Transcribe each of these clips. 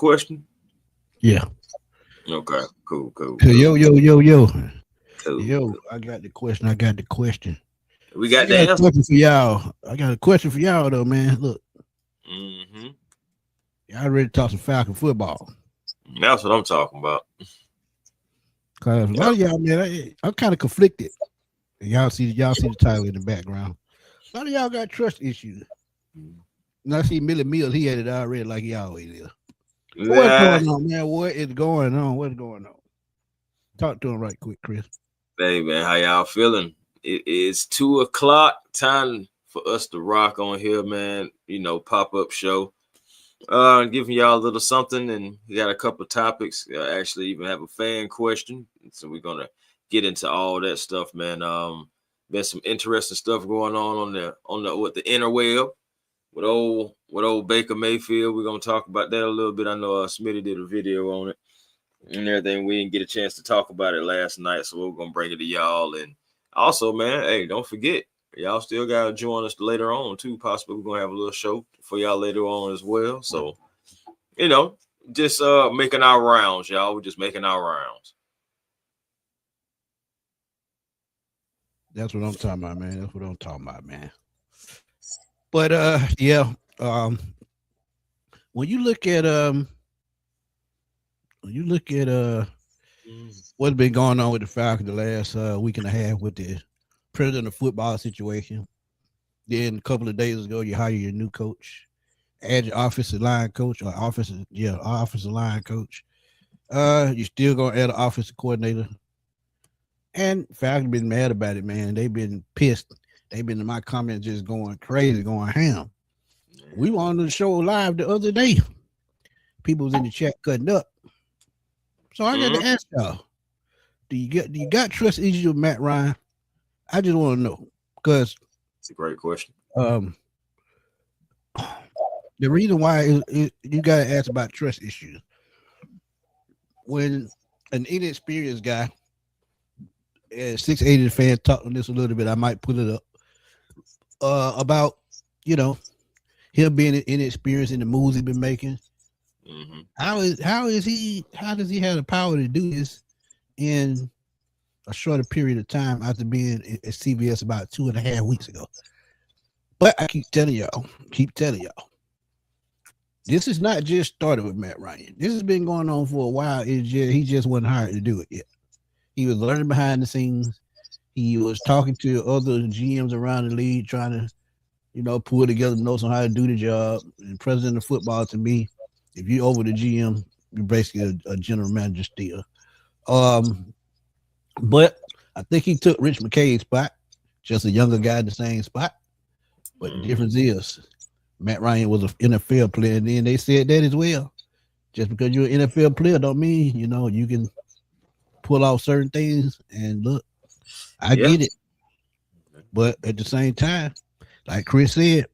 question? Yeah. Okay. Cool. Yo. Cool. I got the question. We got I the got a answer. question for y'all. Though, man. Look, Mm-hmm. y'all ready to talk some Falcon football? That's what I'm talking about. Cause a lot of y'all, man, I'm kind of conflicted. Y'all see the title in the background. A lot of y'all got trust issues. And I see Millie Mills, he had it already like he always is. What's going on, man? What is going on? What's going on? Talk to him right quick, Chris. Hey, man, how y'all feeling? It is 2:00. Time for us to rock on here, man. Pop-up show. Giving y'all a little something, and we got a couple of topics. Actually, even have a fan question, so we're gonna get into all that stuff, man. There's some interesting stuff going on the interweb with old Baker Mayfield. We're gonna talk about that a little bit. I know Smitty did a video on it and everything. We didn't get a chance to talk about it last night, so we're gonna bring it to y'all. And also, man, hey, don't forget, y'all still gotta join us later on too. Possibly we're gonna have a little show for y'all later on as well. So, just making our rounds, y'all. We're just making our rounds. That's what I'm talking about, man. But yeah. When you look at what's been going on with the Falcons the last week and a half with the president of football situation. Then a couple of days ago, you hire your new coach, add your offensive line coach or offensive line coach. You're still gonna add an offensive coordinator. And Falcons been mad about it, man. They've been pissed. They've been in my comments just going crazy, going ham. We were on the show live the other day. People was in the chat cutting up. So I got to ask y'all, do you got trust issues with Matt Ryan? I just want to know, because it's a great question. The reason why you got to ask about trust issues. When an inexperienced guy, 680 fan talked on this a little bit, I might put it up, about, him being inexperienced in the moves he's been making. Mm-hmm. How does he have the power to do this in a shorter period of time after being at CBS about 2.5 weeks ago? But I keep telling y'all, this is not just started with Matt Ryan. This has been going on for a while. He just wasn't hired to do it yet. He was learning behind the scenes. He was talking to other GMs around the league, trying to, pull together notes on how to do the job. And president of football, to me, if you over the GM, you're basically a general manager still. But I think he took Rich McKay's spot, just a younger guy in the same spot. But the difference is Matt Ryan was an NFL player, and then they said that as well. Just because you're an NFL player don't mean, you can pull off certain things. And look, I get it. But at the same time, like Chris said,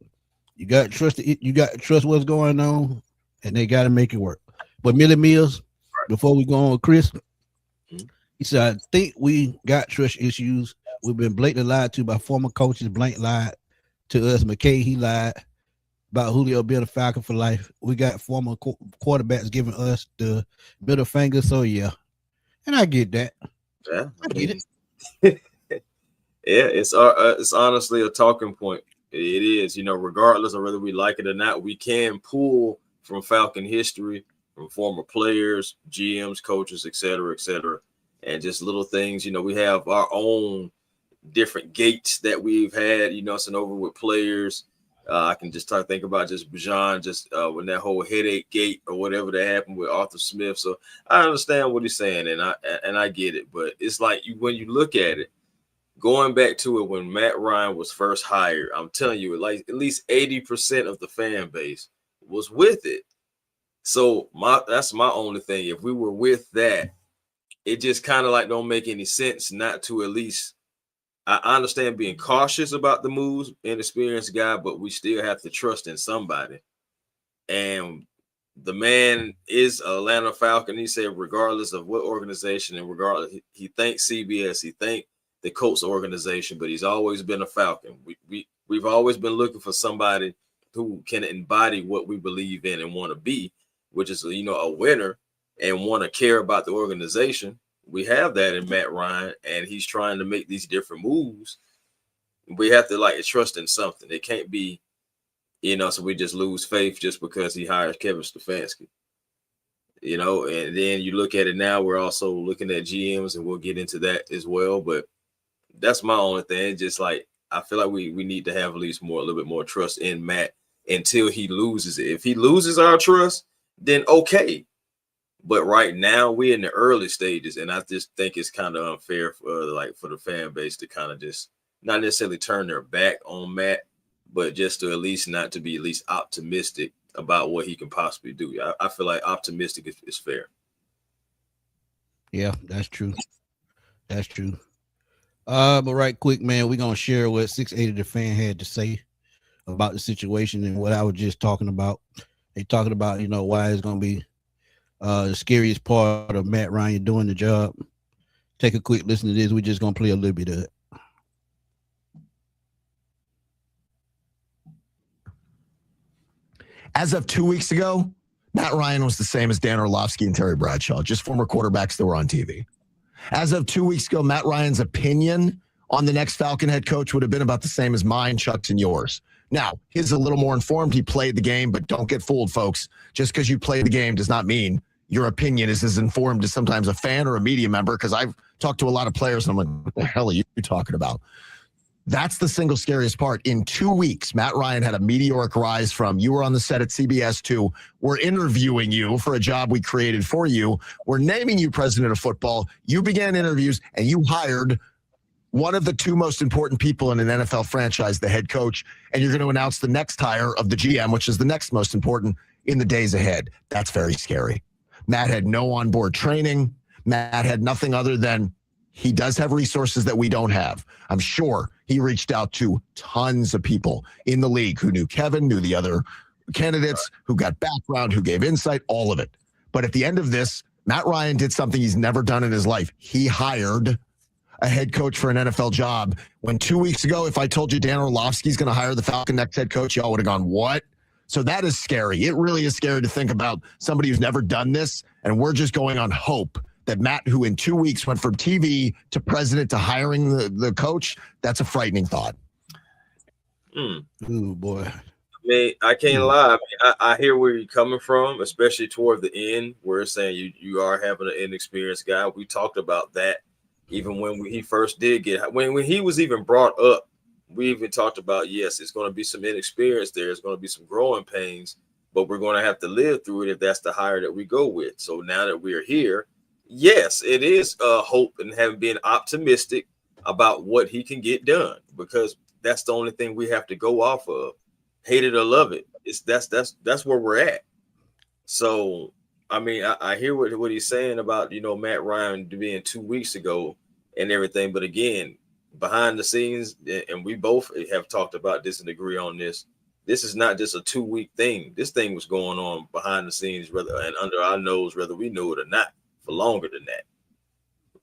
you got to trust what's going on, and they got to make it work. But Millie Mills, before we go on with Chris, he said, I think we got trust issues. We've been blatantly lied to by former coaches. Blank lied to us. McKay, he lied about Julio being a Falcon for life. We got former quarterbacks giving us the middle finger. So, yeah. And I get that. Yeah, I get it. Yeah, it's honestly a talking point. It is, regardless of whether we like it or not, we can pull from Falcon history, from former players, GMs, coaches, et cetera, and just little things. We have our own different gates that we've had, sent over with players. I can just think about just Bijan, when that whole headache gate or whatever that happened with Arthur Smith. So I understand what he's saying, and I get it. But it's like when you look at it, going back to it when Matt Ryan was first hired, I'm telling you, like at least 80% of the fan base was with it. So that's my only thing. If we were with that, it just kind of like don't make any sense not to at least. I understand being cautious about the moves, inexperienced guy, but we still have to trust in somebody. And the man is an Atlanta Falcon. He said, regardless of what organization and regardless, he thanks CBS, he thanked the Colts organization, but he's always been a Falcon. We've always been looking for somebody who can embody what we believe in and want to be, which is a winner and want to care about the organization. We have that in Matt Ryan, and he's trying to make these different moves. We have to trust in something. It can't be, so we just lose faith just because he hires Kevin Stefanski. And then you look at it now, we're also looking at GMs, and we'll get into that as well. But that's my only thing. Just I feel like we need to have at least a little bit more trust in Matt until he loses it. If he loses our trust, then okay. But right now we're in the early stages, and I just think it's kind of unfair for the fan base to kind of just not necessarily turn their back on Matt, but just to at least not to be at least optimistic about what he can possibly do. I feel like optimistic is fair. Yeah, that's true. That's true. But right quick, man, we're gonna share what 680 the fan had to say about the situation and what I was just talking about. They talking about, why it's gonna be the scariest part of Matt Ryan doing the job. Take a quick listen to this. We're just gonna play a little bit of it. As of 2 weeks ago, Matt Ryan was the same as Dan Orlovsky and Terry Bradshaw, just former quarterbacks that were on TV. As of 2 weeks ago, Matt Ryan's opinion on the next Falcon head coach would have been about the same as mine, Chuck's, and yours. Now, he's a little more informed. He played the game, but don't get fooled, folks. Just because you play the game does not mean your opinion is as informed as sometimes a fan or a media member, because I've talked to a lot of players, and I'm like, what the hell are you talking about? That's the single scariest part. In 2 weeks, Matt Ryan had a meteoric rise from you were on the set at CBS to we're interviewing you for a job we created for you. We're naming you president of football. You began interviews and you hired one of the two most important people in an NFL franchise, the head coach, and you're going to announce the next hire of the GM, which is the next most important in the days ahead. That's very scary. Matt had no onboard training. Matt had nothing other than he does have resources that we don't have. I'm sure he reached out to tons of people in the league who knew Kevin, knew the other candidates, who got background, who gave insight, all of it. But at the end of this, Matt Ryan did something he's never done in his life. He hired a head coach for an NFL job. When 2 weeks ago, if I told you Dan Orlovsky's going to hire the Falcon next head coach, y'all would have gone, what? So that is scary. It really is scary to think about somebody who's never done this, and we're just going on hope that Matt, who in 2 weeks went from TV to president to hiring the coach, that's a frightening thought. Oh, boy. I mean, I can't lie. I hear where you're coming from, especially toward the end, where it's saying you are having an inexperienced guy. We talked about that even when he first did when he was even brought up. We even talked about, yes, it's going to be some inexperience there. It's going to be some growing pains, but we're going to have to live through it if that's the hire that we go with. So now that we're here, yes, it is hope and having been optimistic about what he can get done, because that's the only thing we have to go off of. Hate it or love it. That's where we're at. So, I mean, I hear what he's saying about, Matt Ryan being 2 weeks ago and everything. But again, behind the scenes, and we both have talked about this and agree on this, this is not just a 2 week thing. This thing was going on behind the scenes, and under our nose, whether we knew it or not, for longer than that.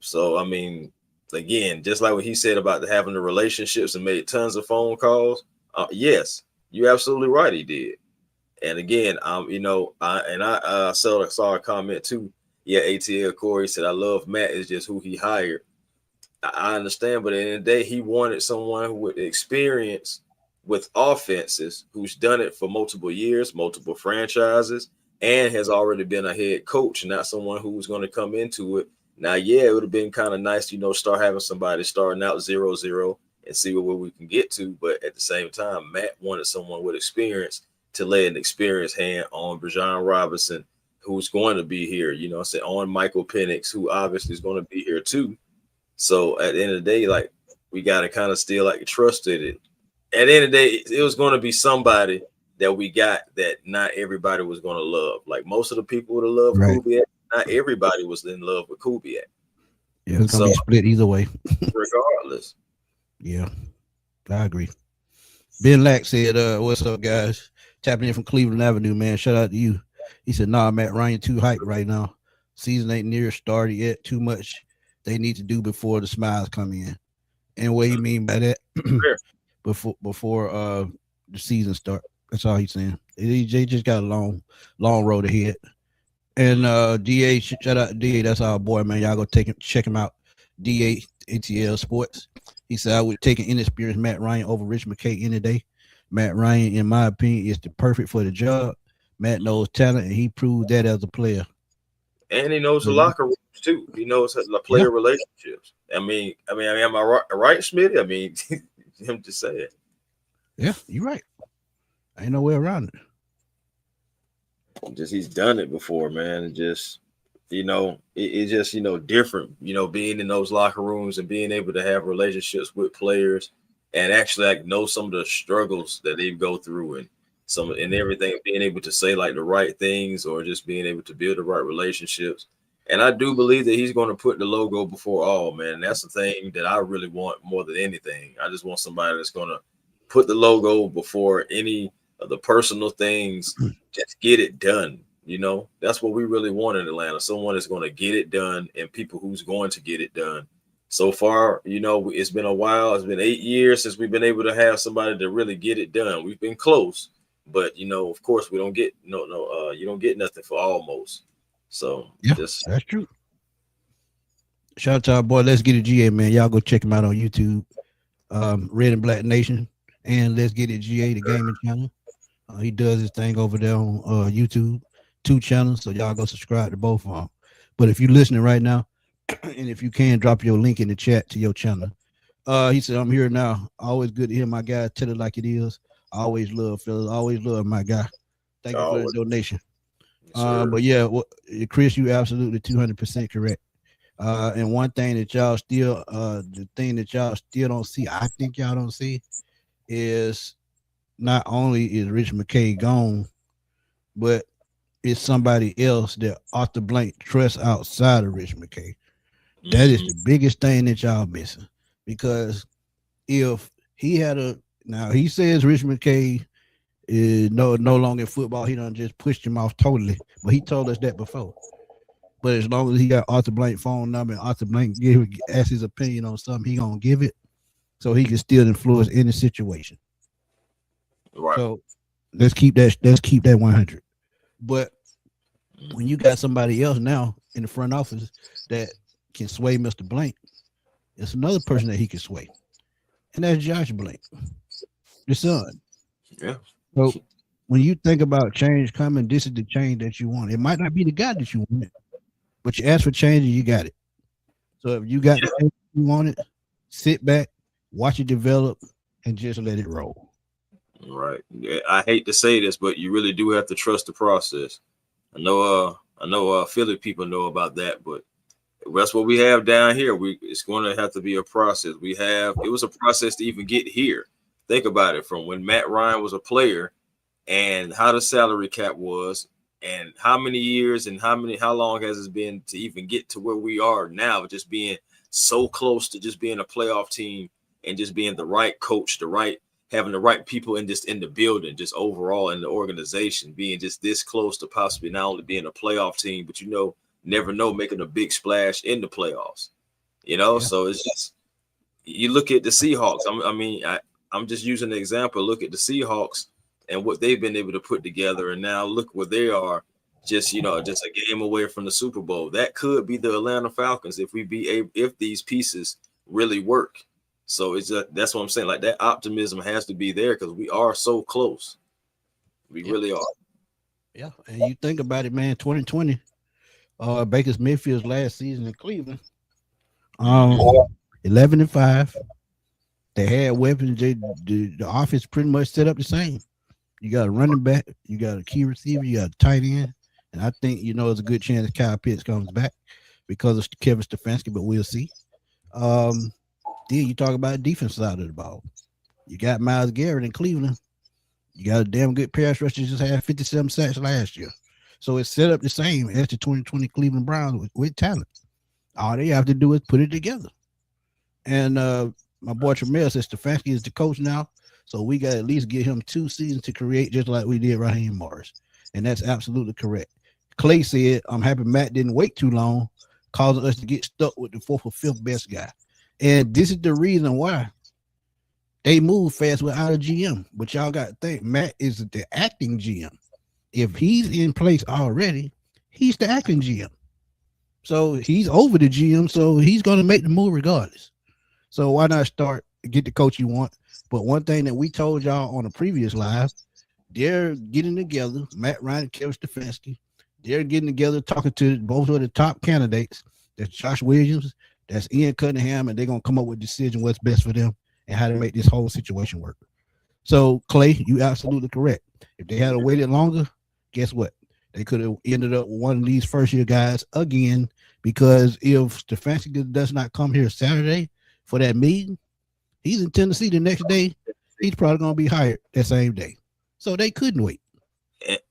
So, I mean, again, just like what he said about having the relationships and made tons of phone calls. Yes, you're absolutely right. He did. And again, I saw a comment too. Yeah, ATL Corey said, I love Matt. It's just who he hired. I understand, but at the end of the day, he wanted someone who would experience with offenses, who's done it for multiple years, multiple franchises, and has already been a head coach, not someone who was going to come into it. Now, yeah, it would have been kind of nice, start having somebody starting out 0-0 and see where we can get to. But at the same time, Matt wanted someone with experience to lay an experienced hand on Bijan Robinson, who's going to be here, on Michael Penix, who obviously is going to be here too. So at the end of the day, we got to kind of still trust it. At the end of the day, it was going to be somebody that we got that not everybody was going to love. Like most of the people would have loved Kubiak. Not everybody was in love with Kubiak. Yeah, it's going to be split either way. Regardless. Yeah, I agree. Ben Lack said, what's up, guys? Tapping in from Cleveland Avenue, man. Shout out to you. He said, nah, Matt Ryan too hyped right now. Season ain't near started yet. Too much they need to do before the smiles come in. And what he mean by that? before the season start. That's all he's saying. They just got a long road ahead. And DA, shout out to DA. That's our boy, man. Y'all go check him out. DA ATL Sports. He said I would take an inexperienced Matt Ryan over Rich McKay any day. Matt Ryan, in my opinion, is the perfect for the job. Matt knows talent, and he proved that as a player. And he knows the locker rooms too. He knows the player relationships. I mean, am I right, Smitty? I mean, him to say it. Yeah, you're right. Ain't no way around it. Just he's done it before, man. And just it's just different. Being in those locker rooms and being able to have relationships with players and actually like know some of the struggles that they go through and everything, being able to say like the right things or just being able to build the right relationships. And I do believe that he's going to put the logo before all, man. And that's the thing that I really want more than anything. I just want somebody that's going to put the logo before any of the personal things. Just get it done. That's what we really want in Atlanta. Someone that's going to get it done and people who's going to get it done. So far, it's been a while. It's been 8 years since we've been able to have somebody to really get it done. We've been close, but of course, we don't get you don't get nothing for almost. So yeah, that's true. Shout out to our boy. Let's Get It GA, man. Y'all go check him out on YouTube. Red and Black Nation and Let's Get It GA, the gaming channel. He does his thing over there on YouTube, 2 channels. So y'all go subscribe to both of them. But if you're listening right now, and if you can, drop your link in the chat to your channel. He said, I'm here now. Always good to hear my guy tell it like it is. Always love, fellas. Always love my guy. Thank you for the donation. But yeah, Chris, you absolutely 200% correct. And one thing that y'all still, the thing that y'all still don't see, I think y'all don't see, is not only is Rich McKay gone, but it's somebody else that Arthur Blank trusts outside of Rich McKay. That is the biggest thing that y'all missing. Because if he had now he says Rich McKay is no longer in football, he done just pushed him off totally. But he told us that before. But as long as he got Arthur Blank phone number and Arthur Blank ask his opinion on something, he gonna give it, so he can still influence any situation. Right. So let's keep that 100. But when you got somebody else now in the front office that can sway Mr. Blank, it's another person that he can sway, and that's Josh Blank, the son. Yeah. So when you think about change coming, this is the change that you want. It might not be the guy that you want, but you ask for change and you got it. So if you got the change you want it, sit back, watch it develop, and just let it roll. Right. Yeah, I hate to say this, but you really do have to trust the process. I know Philly people know about that, but that's what we have down here. It's going to have to be a process. It was a process to even get here. Think about it, from when Matt Ryan was a player and how the salary cap was and how many years and how long has it been to even get to where we are now, just being so close to just being a playoff team and just being the right coach, having the right people in the building, just overall in the organization, being just this close to possibly not only being a playoff team, but never know, making a big splash in the playoffs. So it's just, you look at the Seahawks. I'm just using the example. Look at the Seahawks and what they've been able to put together, and now look where they are, just a game away from the Super Bowl. That could be the Atlanta Falcons if these pieces really work. So that's what I'm saying. Like, that optimism has to be there because we are so close. We really are. Yeah, and you think about it, man. 2020, Baker Mayfield's last season in Cleveland, 11-5. They had weapons. The offense pretty much set up the same. You got a running back, you got a key receiver, you got a tight end, and I think it's a good chance that Kyle Pitts comes back because of Kevin Stefanski, but we'll see. Then you talk about the defense side of the ball. You got Myles Garrett in Cleveland. You got a damn good pass rusher. Just had 57 sacks last year. So it's set up the same as the 2020 Cleveland Browns with talent. All they have to do is put it together. And my boy Tremel says Stefanski is the coach now. So we got to at least give him 2 seasons to create, just like we did Raheem Morris. And that's absolutely correct. Clay said, I'm happy Matt didn't wait too long, causing us to get stuck with the 4th or 5th best guy. And this is the reason why they move fast without a GM. But y'all got to think, Matt is the acting GM. If he's in place already, He's the acting GM. So he's over the GM, so he's going to make the move regardless. So why not get the coach you want? But one thing that we told y'all on a previous live, they're getting together, Matt Ryan and Kevin Stefanski. They're getting together, talking to both of the top candidates. That's Josh Williams, that's Ian Cunningham, and they're going to come up with a decision what's best for them and how to make this whole situation work. So, Clay, you absolutely correct. If they had waited longer, guess what? They could have ended up with one of these first-year guys again, because if Stefanski does not come here Saturday for that meeting, he's in Tennessee the next day. He's probably going to be hired that same day. So they couldn't wait.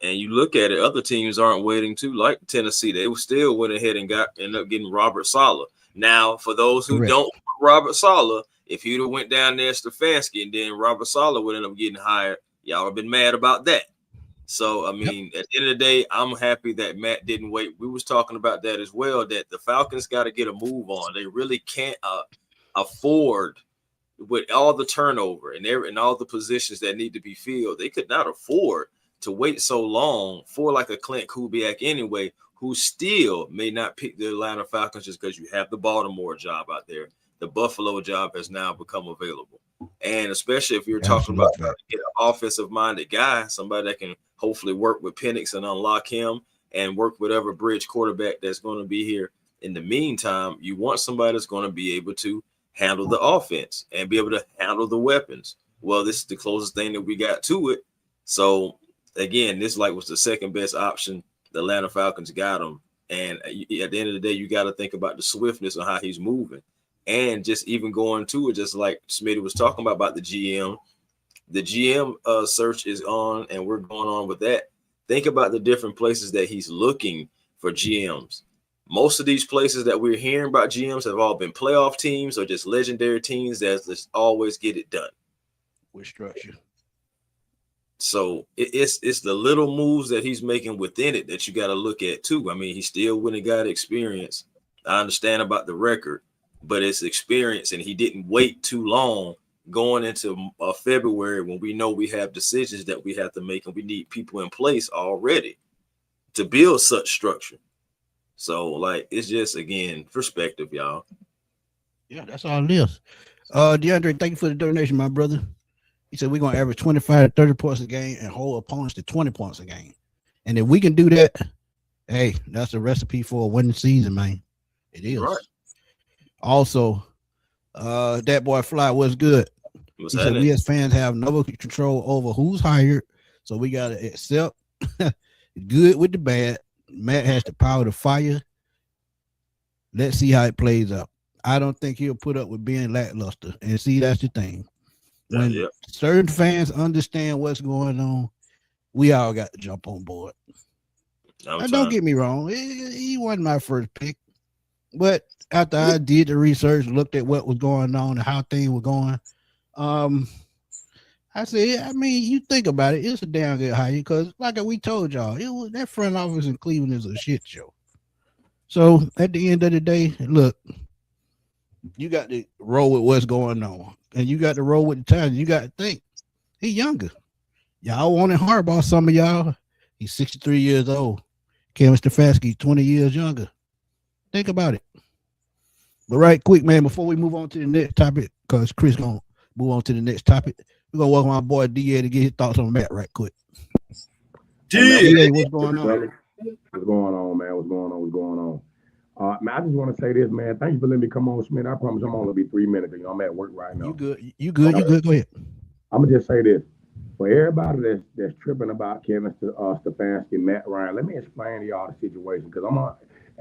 And you look at it, other teams aren't waiting too, like Tennessee. They still went ahead and ended up getting Robert Saleh. Now, for those who don't want Robert Saleh, if he'd have went down there Stefanski and then Robert Saleh would end up getting hired, y'all have been mad about that. So, I mean, at the end of the day, I'm happy that Matt didn't wait. We was talking about that as well, that the Falcons got to get a move on. They really can't afford, with all the turnover and all the positions that need to be filled, they could not afford to wait so long for like a Clint Kubiak anyway, who still may not pick the Atlanta Falcons just because you have the Baltimore job out there. The Buffalo job has now become available. And especially if you're talking about trying to get an offensive-minded guy, somebody that can hopefully work with Penix and unlock him and work whatever bridge quarterback that's going to be here. In the meantime, you want somebody that's going to be able to handle the offense and be able to handle the weapons. Well, this is the closest thing that we got to it. So, again, this was the second best option. The Atlanta Falcons got him. And at the end of the day, you got to think about the swiftness of how he's moving. And just even going to it, just like Smitty was talking about the GM. The GM search is on, and we're going on with that. Think about the different places that he's looking for GMs. Most of these places that we're hearing about GMs have all been playoff teams or just legendary teams that just always get it done with structure. So it's the little moves that he's making within it that you got to look at too. I mean, he still went and got experience. I understand about the record, but it's experience, and he didn't wait too long going into February when we know we have decisions that we have to make and we need people in place already to build such structure. So, it's just, again, perspective, y'all. Yeah, that's all it is. DeAndre, thank you for the donation, my brother. He said we're going to average 25 to 30 points a game and hold opponents to 20 points a game. And if we can do that, hey, that's a recipe for a winning season, man. It is. Right. Also, that boy Fly was good. He said we as fans have no control over who's hired, so we got to accept good with the bad. Matt has the power to fire. Let's see how it plays out. I don't think he'll put up with being lackluster. And see, that's the thing. When certain fans understand what's going on, we all got to jump on board. Don't get me wrong. He wasn't my first pick. But after I did the research, looked at what was going on and how things were going, I said, I mean, you think about it, it's a damn good hire because, like we told y'all, that front office in Cleveland is a shit show. So at the end of the day, look, you got to roll with what's going on, and you got to roll with the times. You got to think he's younger. Y'all wanted Harbaugh, some of y'all. He's 63 years old. Kevin Stefanski, 20 years younger. Think about it. But right quick, man, before we move on to the next topic, because Chris gonna move on to the next topic, we're gonna welcome my boy DA to get his thoughts on Matt right quick. DA, what's going on? What's going on, man? What's going on? Man, I just want to say this, man. Thank you for letting me come on, Smith. I promise I'm only be 3 minutes. I'm at work right now. You good. Go ahead. I'm gonna just say this. For everybody that's tripping about Kevin Stefanski, Matt Ryan, let me explain to y'all the situation, because I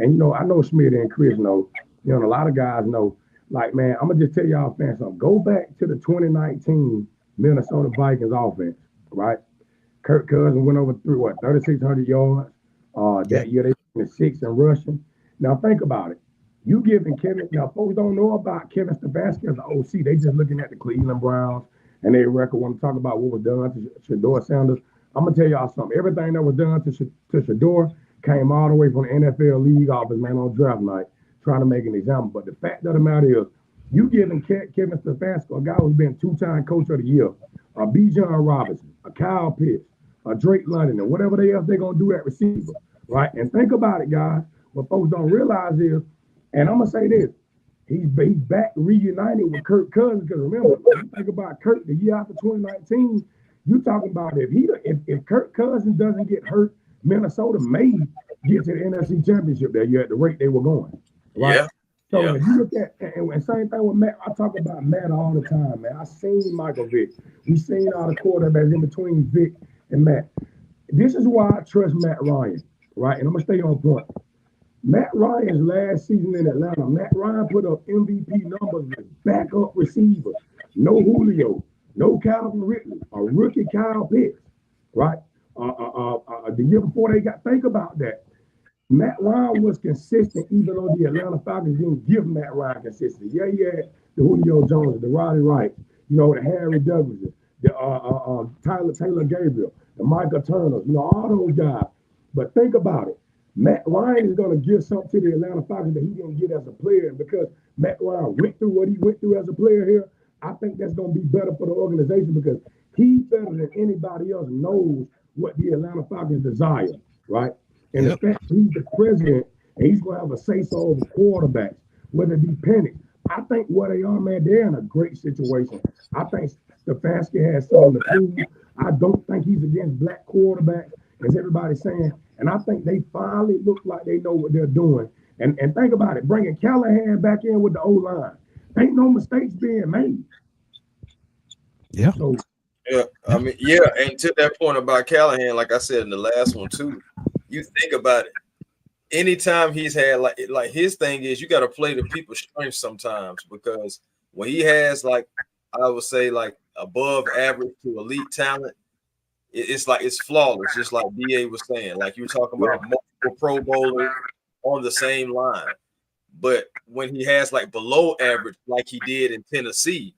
know Smitty and Chris know, and a lot of guys know, man, I'm going to just tell y'all fans something. Go back to the 2019 Minnesota Vikings offense, right? Kirk Cousins went over through 3,600 yards. That year they finished 6th in rushing. Now think about it. You giving Kevin, now folks don't know about Kevin Stefanski as the OC. They just looking at the Cleveland Browns and their record want to talk about what was done to Shedeur Sanders. I'm going to tell y'all something. Everything that was done to Shedeur came all the way from the NFL league office, man, on draft night, trying to make an example. But the fact of the matter is, you giving Kevin Stefanski, a guy who's been 2-time coach of the year, a B. John Robinson, a Kyle Pitts, a Drake London, and whatever else they're going to do at receiver. right? And think about it, guys. What folks don't realize is, and I'm gonna say this, he's back reunited with Kirk Cousins. Because remember, when you think about Kirk the year after 2019, you talking about if Kirk Cousins doesn't get hurt, Minnesota may get to the NFC Championship that year at the rate they were going, right? Yeah. So if you look at, and same thing with Matt, I talk about Matt all the time, man. I seen Michael Vick. We seen all the quarterbacks in between Vick and Matt. This is why I trust Matt Ryan, right? And I'm gonna stay on point. Matt Ryan's last season in Atlanta, Matt Ryan put up MVP numbers with backup receivers. No Julio, no Calvin Ridley, a rookie Kyle Pitts, right? The year before they think about that. Matt Ryan was consistent, even though the Atlanta Falcons didn't give Matt Ryan consistency. Yeah, he had the Julio Jones, the Roddy Wright, the Harry Douglas, the Taylor Gabriel, the Michael Turner, all those guys. But think about it. Matt Ryan is going to give something to the Atlanta Falcons that he didn't get as a player. And because Matt Ryan went through what he went through as a player here, I think that's going to be better for the organization because he better than anybody else knows what the Atlanta Falcons desire, right? And the fact he's the president and he's going to have a say-so over quarterbacks, whether it be Penny. I think where they are, man, they're in a great situation. I think Stefanski has something to prove. I don't think he's against black quarterbacks, as everybody's saying. And I think they finally look like they know what they're doing. And think about it, bringing Callahan back in with the O-line. Ain't no mistakes being made. Yeah. So, yeah, I mean, and to that point about Callahan, like I said in the last one too, you think about it. Anytime he's had like his thing is you got to play to people's strengths sometimes because when he has I would say above average to elite talent, it's like it's flawless, just like DA was saying. Like you were talking about multiple Pro Bowlers on the same line. But when he has below average, like he did in Tennessee,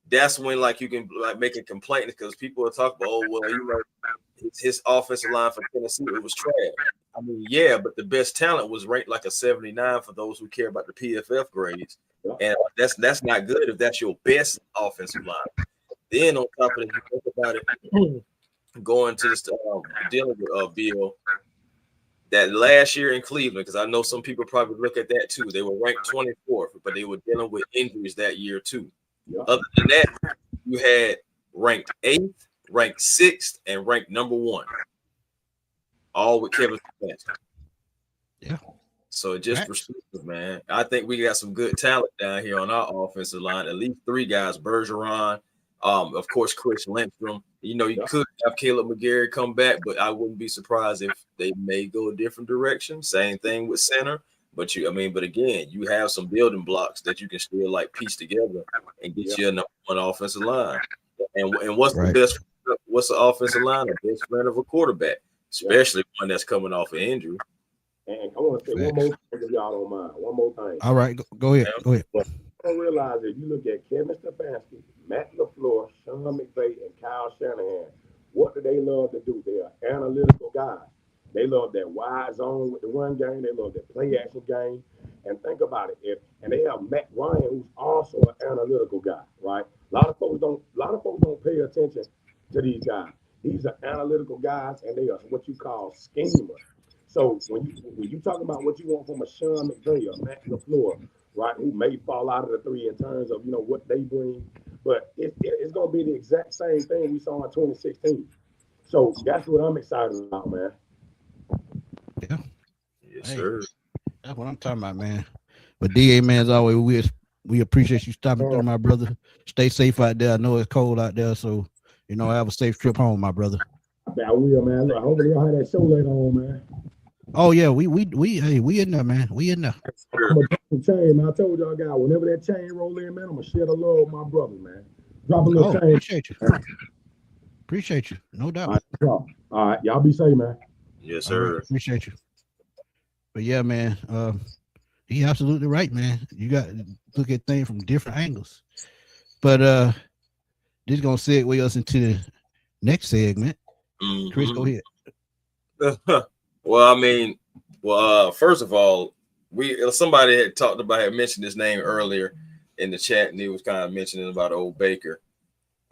that's when you can make a complaint because people are talking about, his offensive line for Tennessee, it was trash. I mean, yeah, but the best talent was ranked a 79 for those who care about the PFF grades. And that's not good if that's your best offensive line. Then on top of it, you think about it, going to this dealing with Bill, that last year in Cleveland, because I know some people probably look at that too. They were ranked 24th, but they were dealing with injuries that year too. Yeah. Other than that, you had ranked 8th, ranked 6th, and ranked number 1. All with Kevin Stefanski. Yeah. So just perspective, man. I think we got some good talent down here on our offensive line. At least 3 guys: Bergeron, of course, Chris Lindstrom. You could have Caleb McGarry come back, but I wouldn't be surprised if they may go a different direction. Same thing with center. But again, you have some building blocks that you can still piece together and get you a number 1 offensive line. And what's the best? What's the offensive line? The best friend of a quarterback, especially one that's coming off an injury. And I want to say one more thing if y'all don't mind. One more thing. All right, go ahead. Go ahead. But I realize if you look at Kevin Stefanski, Matt LaFleur, Sean McVay, and Kyle Shanahan, what do they love to do? They are analytical guys. They love that wide zone with the run game. They love that play action game. And think about it. And they have Matt Ryan, who's also an analytical guy, right? A lot of folks don't pay attention to these guys. These are analytical guys, and they are what you call schemers. So when you talk about what you want from a Sean McVay or Matt LaFleur, right, who may fall out of the 3 in terms of what they bring, but it's going to be the exact same thing we saw in 2016. So that's what I'm excited about, man. Yeah. Yes, sir. That's what I'm talking about, man. But DA, man, as always, we appreciate you stopping through, my brother. Stay safe out there. I know it's cold out there, so have a safe trip home, my brother. I will, man. Look, hopefully y'all have that show later on, man. Oh yeah, we in there, man. We in there. I'm gonna drop the chain, man. I told y'all guys, whenever that chain roll in, man, I'm gonna share the love with my brother, man. Drop a little chain. Appreciate you. No doubt. All right, y'all be safe, man. Yes, sir. Right, appreciate you. But yeah, man, he absolutely right, man. You got to look at things from different angles. But this is gonna segue us into the next segment. Mm-hmm. Chris, go ahead. Well, first of all, somebody had mentioned his name earlier in the chat, and he was kind of mentioning about old Baker.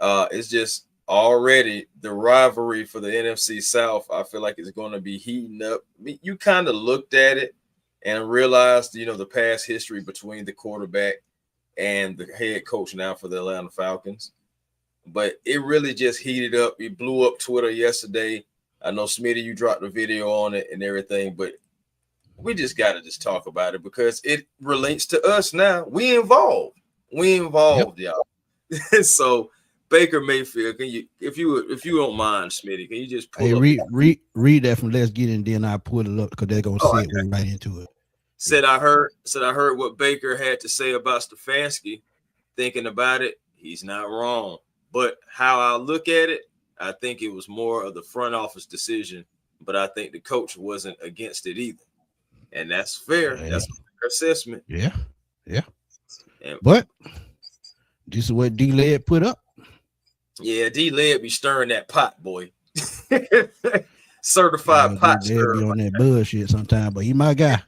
It's just already the rivalry for the NFC South, I feel like it's going to be heating up. You kind of looked at it and realized, the past history between the quarterback and the head coach now for the Atlanta Falcons. But it really just heated up. It blew up Twitter yesterday. I know, Smitty, you dropped a video on it and everything, but we just got to just talk about it because it relates to us now. We involved, y'all. So Baker Mayfield, can you, if you don't mind, Smitty, can you just pull up? Read that from Let's Get It, and then I pull it up because they're gonna segue right into it. Said I heard what Baker had to say about Stefanski. Thinking about it, he's not wrong. But how I look at it, I think it was more of the front office decision. But I think the coach wasn't against it either, and that's fair. Yeah. That's a fair assessment. Yeah. But this is what D-Led put up. Yeah, D-Led be stirring that pot, boy. Certified pot stirrer. Be on that bullshit sometime, but he my guy.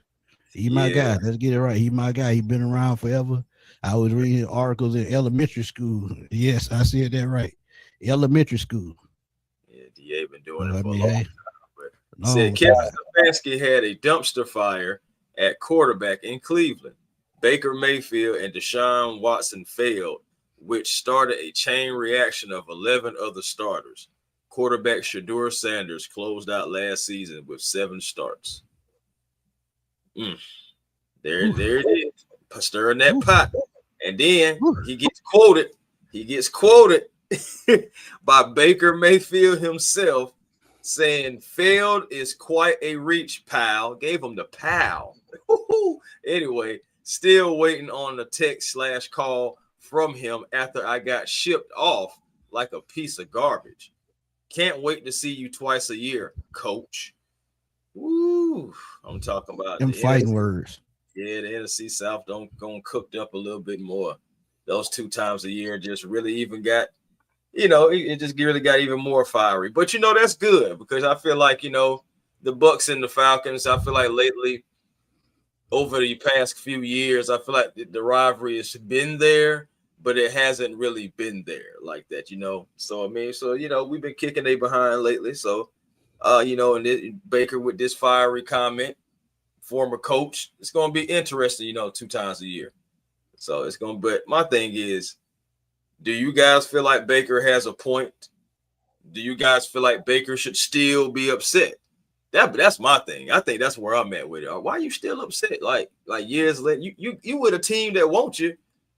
He my guy. Let's get it right. He my guy. He been around forever. I was reading articles in elementary school. Yes, I said that right. Elementary school. Yeah, DA been doing it for a long time. But said Kevin Stefanski had a dumpster fire at quarterback in Cleveland. Baker Mayfield and Deshaun Watson failed, which started a chain reaction of 11 other starters. Quarterback Shedeur Sanders closed out last season with 7 starts. There it is. Stirring that pot. And then he gets quoted by Baker Mayfield himself saying, failed is quite a reach, pal. Gave him the pal. Anyway, still waiting on the text/call from him after I got shipped off like a piece of garbage. Can't wait to see you twice a year, coach. Woo! I'm talking about them fighting words. Yeah, the NFC South don't cooked up a little bit more. Those 2 times a year just really even got, it just really got even more fiery. But that's good because I feel like the Bucks and the Falcons. I feel like lately, over the past few years, I feel like the rivalry has been there, but it hasn't really been there like that. So we've been kicking they behind lately. So, and Baker with this fiery comment. Former coach, it's going to be interesting, 2 times a year. So it's going to, but my thing is, do you guys feel like Baker has a point? Do you guys feel like Baker should still be upset? That's my thing. I think that's where I'm at with it. Why are you still upset? Like years later, you with a team that wants you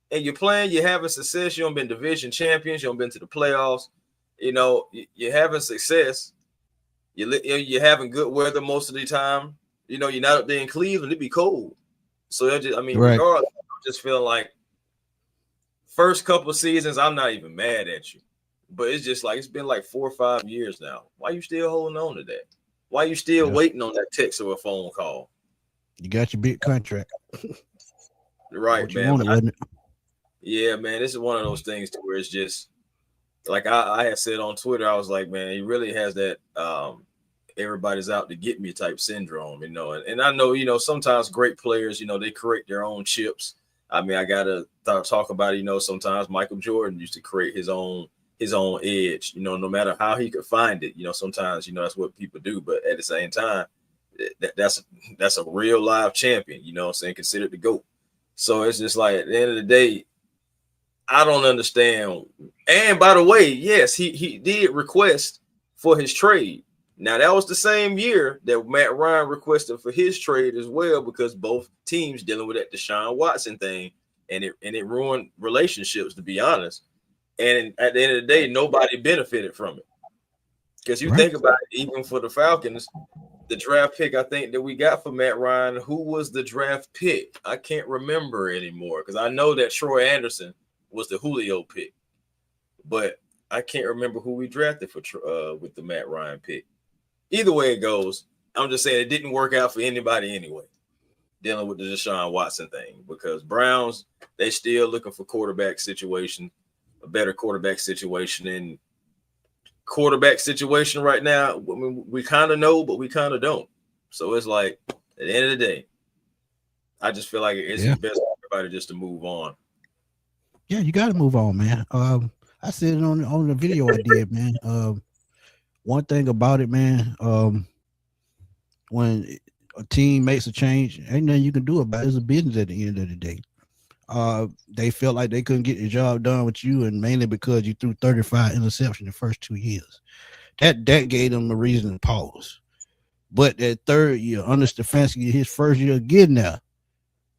and you're playing, you're having success. You haven't been division champions. You haven't been to the playoffs. You're having success. You're having good weather most of the time. You're not up there in Cleveland. It'd be cold. So, regardless, I'm just feeling like first couple of seasons, I'm not even mad at you. But it's just like, it's been like 4 or 5 years now. Why you still holding on to that? Why you still waiting on that text or a phone call? You got your big contract. Right, man. Yeah, man. This is one of those things to where it's just, like I had said on Twitter, I was like, man, he really has that everybody's out to get me type syndrome, and I know, sometimes great players, they create their own chips. I mean, I gotta talk about it, sometimes Michael Jordan used to create his own edge, no matter how he could find it, sometimes, that's what people do. But at the same time, that's a real live champion, I'm saying, considered the GOAT. So it's just like, at the end of the day, I don't understand. And by the way, yes, he did request for his trade. Now, that was the same year that Matt Ryan requested for his trade as well, because both teams dealing with that Deshaun Watson thing, and it ruined relationships, to be honest. And at the end of the day, nobody benefited from it. Because you think about it, even for the Falcons, the draft pick I think that we got for Matt Ryan, who was the draft pick? I can't remember anymore, because I know that Troy Anderson was the Julio pick, but I can't remember who we drafted for with the Matt Ryan pick. Either way it goes, I'm just saying it didn't work out for anybody anyway, dealing with the Deshaun Watson thing, because Browns, they still looking for quarterback situation, a better quarterback situation. And quarterback situation right now, I mean, we kind of know, but we kind of don't. So it's like, at the end of the day, I just feel like it's best for everybody just to move on. Yeah, you got to move on, man. I said it on the video I did, man. One thing about it, man, when a team makes a change, ain't nothing you can do about it. It's a business at the end of the day. They felt like they couldn't get the job done with you, and mainly because you threw 35 interceptions the first 2 years. That gave them a reason to pause. But that third year, under Stefanski, his first year getting there,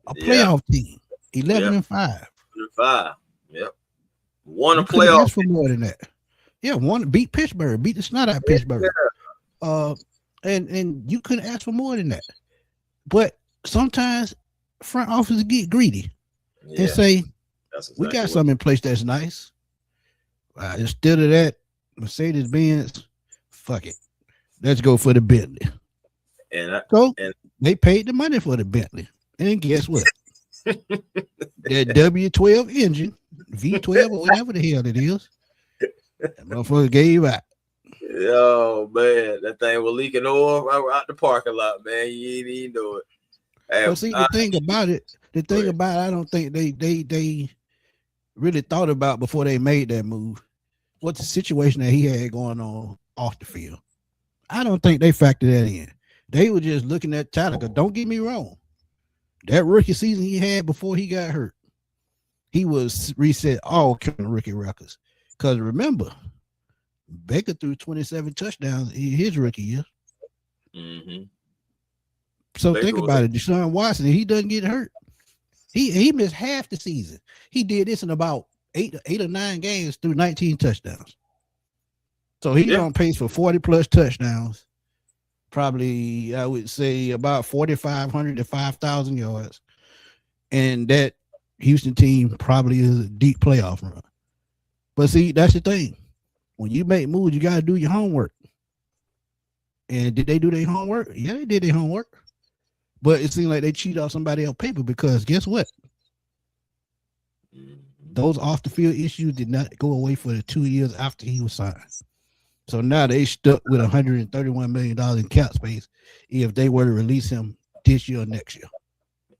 a playoff team, 11-5. 5. Yep. Won a You couldn't playoff ask for more than that. Yeah, beat Pittsburgh, beat the snot out of Pittsburgh. And you couldn't ask for more than that. But sometimes front offices get greedy and say, we got something in place that's nice. Instead of that, Mercedes-Benz, fuck it. Let's go for the Bentley. So they paid the money for the Bentley. And guess what? That W12 engine, V12 or whatever the hell it is, that motherfucker gave out. Oh man, that thing was leaking oil right out the parking lot, man. You ain't even know it. But see, the thing about it, I don't think they really thought about before they made that move. What's the situation that he had going on off the field? I don't think they factored that in. They were just looking at Tyler. Don't get me wrong. That rookie season he had before he got hurt, he was reset all kind of rookie records. Because remember, Baker threw 27 touchdowns in his rookie year. Mm-hmm. So think about it. Deshaun Watson, he doesn't get hurt. He missed half the season. He did this in about eight or 9 games through 19 touchdowns. So he's on pace for 40 plus touchdowns. Probably, I would say, about 4,500 to 5,000 yards. And that Houston team probably is a deep playoff run. But see, that's the thing. When you make moves, you got to do your homework. And did they do their homework? Yeah, they did their homework. But it seemed like they cheated off somebody else's paper because guess what? Those off the field issues did not go away for the 2 years after he was signed. So now they stuck with $131 million in cap space if they were to release him this year or next year.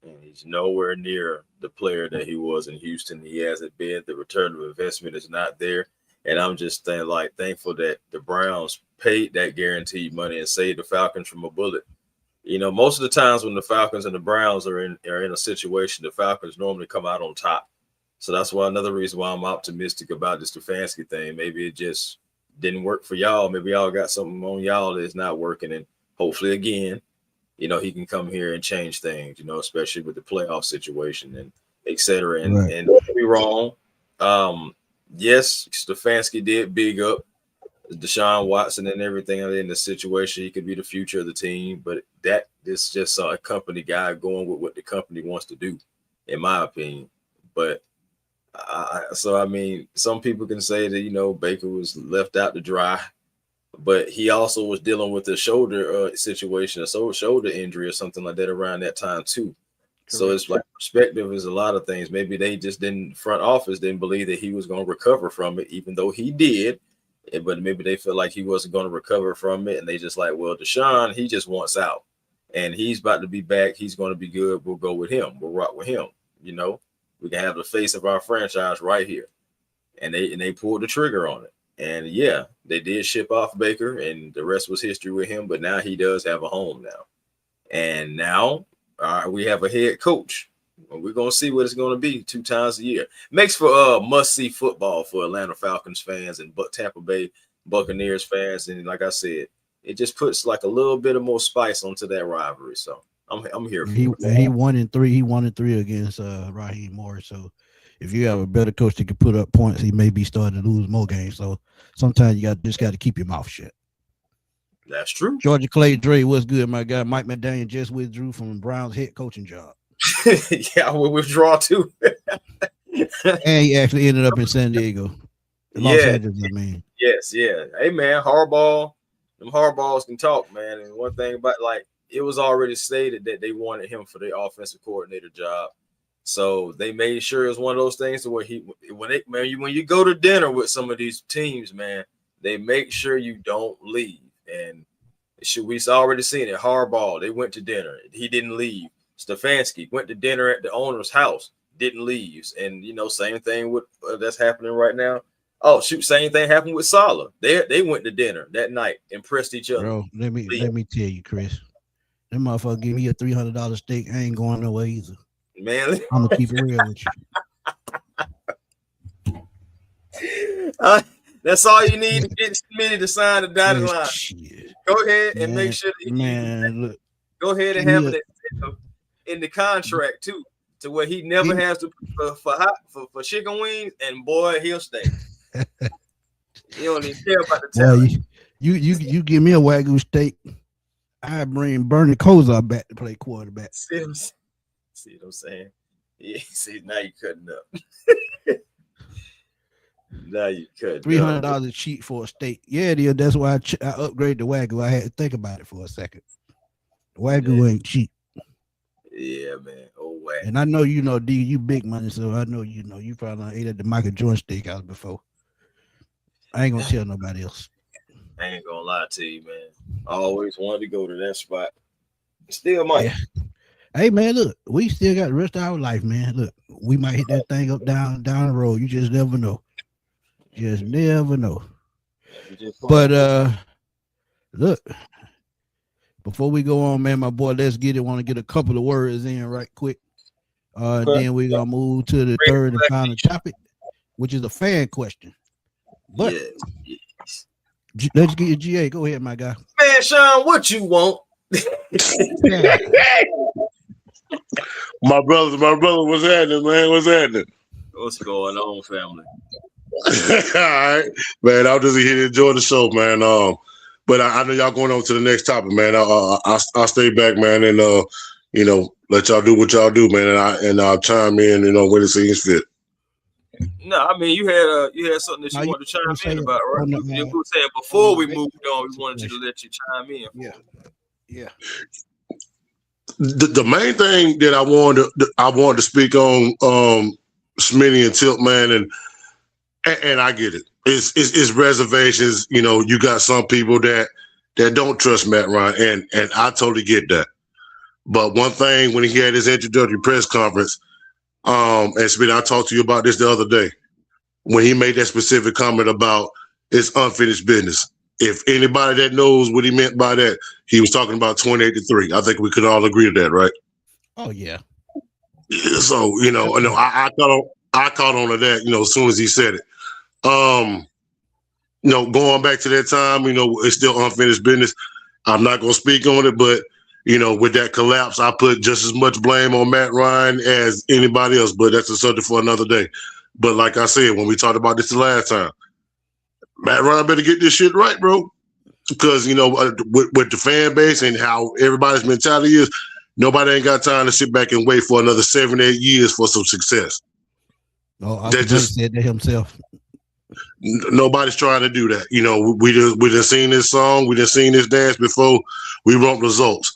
And he's nowhere near the player that he was in Houston. He hasn't been. The return of investment is not there. And I'm just thankful that the Browns paid that guaranteed money and saved the Falcons from a bullet. You know, most of the times when the Falcons and the Browns are in a situation, the Falcons normally come out on top. So that's why another reason why I'm optimistic about this Stefanski thing. Maybe it just didn't work for y'all. Maybe y'all got something on y'all that's not working. And hopefully, again, you know, he can come here and change things, you know, especially with the playoff situation and et cetera. And, and don't get me wrong. Yes, Stefanski did big up Deshaun Watson and everything in the situation. He could be the future of the team, but that is just a company guy going with what the company wants to do, in my opinion. But I mean, some people can say that, you know, Baker was left out to dry, but he also was dealing with a shoulder situation, a shoulder injury or something like that around that time too. Correct. So it's like perspective is a lot of things. Maybe they just front office didn't believe that he was going to recover from it, even though he did. But maybe they felt like he wasn't going to recover from it. And they just like, well, Deshaun, he just wants out and he's about to be back. He's going to be good. We'll go with him. We'll rock with him. You know, we can have the face of our franchise right here. And they pulled the trigger on it. And yeah, they did ship off Baker and the rest was history with him. But now he does have a home now. And now we have a head coach. We're going to see what it's going to be 2 times a year. Makes for must-see football for Atlanta Falcons fans and Tampa Bay Buccaneers fans. And like I said, it just puts like a little bit of more spice onto that rivalry. So I'm here for it. He 1-3. He 1-3 against Raheem Morris. So if you have a better coach that can put up points, he may be starting to lose more games. So sometimes you just got to keep your mouth shut. That's true. Georgia Clay Dre, what's good, my guy? Mike McDaniel just withdrew from Brown's head coaching job. Yeah, we'll withdraw too. And he actually ended up in San Diego. Los Angeles, I mean. Yes, yeah. Hey man, Harbaugh, them Harbaughs can talk, man. And one thing about it was already stated that they wanted him for the offensive coordinator job. So they made sure it was one of those things to where when you go to dinner with some of these teams, man, they make sure you don't leave. And we've already seen it. Harbaugh, they went to dinner. He didn't leave. Stefanski went to dinner at the owner's house, didn't leave. And, you know, same thing with that's happening right now. Oh shoot, same thing happened with Sala. They went to dinner that night, impressed each other. Bro, let me tell you, Chris. That motherfucker give me a $300 steak. I ain't going nowhere either. Man, I'm gonna keep it real with you. That's all you need to get Smitty to sign the dotted line. Shit. Go ahead and make sure that look, go ahead and have it in the contract too, to where he never has to for chicken wings, and boy, he'll stay. You don't even care about the talent. You give me a Wagyu steak, I bring Bernie Kosar back to play quarterback. See what I'm saying? Yeah, see, now you cutting up. Now you cut $300 cheap for a steak. Yeah, it is. That's why I upgraded the Wagyu. I had to think about it for a second. The Wagyu ain't cheap. Yeah, man. Oh, wow. And I know D, you big money, so I know you probably ate at the Michael Jordan Steakhouse before. I ain't gonna tell nobody else. I ain't gonna lie to you, man. I always wanted to go to that spot. Still might. Yeah. Hey man, look, we still got the rest of our life, man. Look, we might hit that thing up down the road. You just never know. Just never know. But look, before we go on, man, my boy, let's get it. Want to get a couple of words in right quick. Then we're gonna move to the third and final topic, which is a fan question. But let's get your GA. Go ahead, my guy. Man, Sean, what you want? My brother, what's happening, man? What's happening? What's going on, family? All right, man. I'm just here to enjoy the show, man. But I know y'all going on to the next topic, man. I'll stay back, man, and let y'all do what y'all do, man, and I'll chime in, when it seems fit. No, I mean you had something that you wanted to chime in about, right? You were saying before we moved on, we wanted you to let you chime in. Yeah. The main thing that I wanted to speak on, Smitty and Tilt, man, and I get it. It's reservations. You got some people that don't trust Matt Ryan, and I totally get that. But one thing, when he had his introductory press conference, and Smitty, I talked to you about this the other day, when he made that specific comment about it's unfinished business. If anybody that knows what he meant by that, he was talking about 28-3. I think we could all agree to that, right? Oh yeah. So I caught on to that. As soon as he said it. Going back to that time, it's still unfinished business. I'm not gonna speak on it, but with that collapse, I put just as much blame on Matt Ryan as anybody else. But that's a subject for another day. But like I said, when we talked about this the last time, Matt Ryan better get this shit right, bro. Because, with the fan base and how everybody's mentality is, nobody ain't got time to sit back and wait for another 7-8 years for some success. Oh, I just said that himself. Nobody's trying to do that. We just seen this song, we just seen this dance before. We want results.